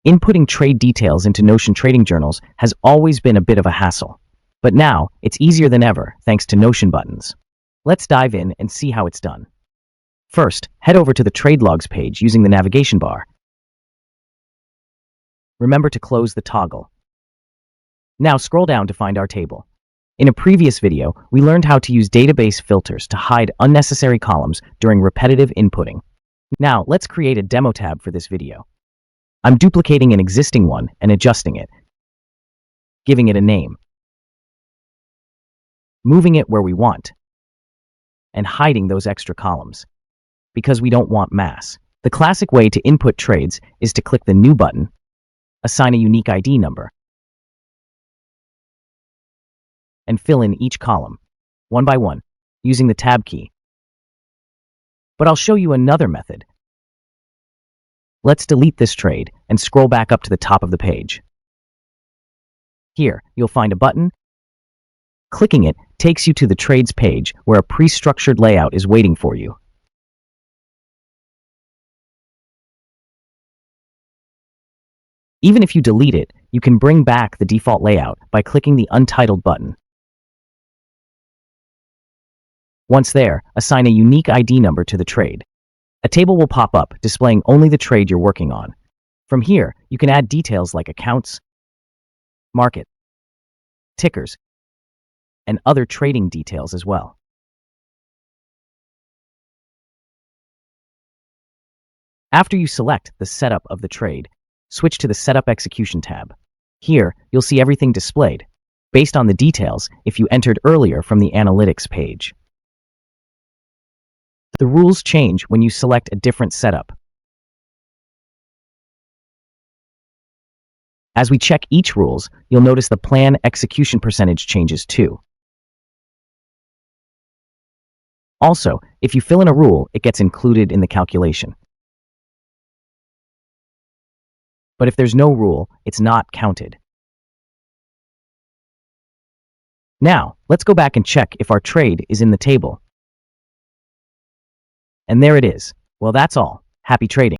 Inputting trade details into Notion trading journals has always been a bit of a hassle. But now, it's easier than ever thanks to Notion buttons. Let's dive in and see how it's done. First, head over to the Trade Logs page using the navigation bar. Remember to close the toggle. Now scroll down to find our table. In a previous video, we learned how to use database filters to hide unnecessary columns during repetitive inputting. Now, let's create a demo tab for this video. I'm duplicating an existing one and adjusting it, giving it a name, moving it where we want, and hiding those extra columns, because we don't want mass. The classic way to input trades is to click the New button, assign a unique ID number, and fill in each column, one by one, using the Tab key. But I'll show you another method. Let's delete this trade and scroll back up to the top of the page. Here, you'll find a button. Clicking it takes you to the trades page where a pre-structured layout is waiting for you. Even if you delete it, you can bring back the default layout by clicking the Untitled button. Once there, assign a unique ID number to the trade. A table will pop up displaying only the trade you're working on. From here, you can add details like accounts, market, tickers, and other trading details as well. After you select the setup of the trade, switch to the Setup Execution tab. Here, you'll see everything displayed, based on the details if you entered earlier from the Analytics page. The rules change when you select a different setup. As we check each rules, you'll notice the plan execution percentage changes too. Also, if you fill in a rule, it gets included in the calculation. But if there's no rule, it's not counted. Now, let's go back and check if our trade is in the table. And there it is. Well, that's all. Happy trading.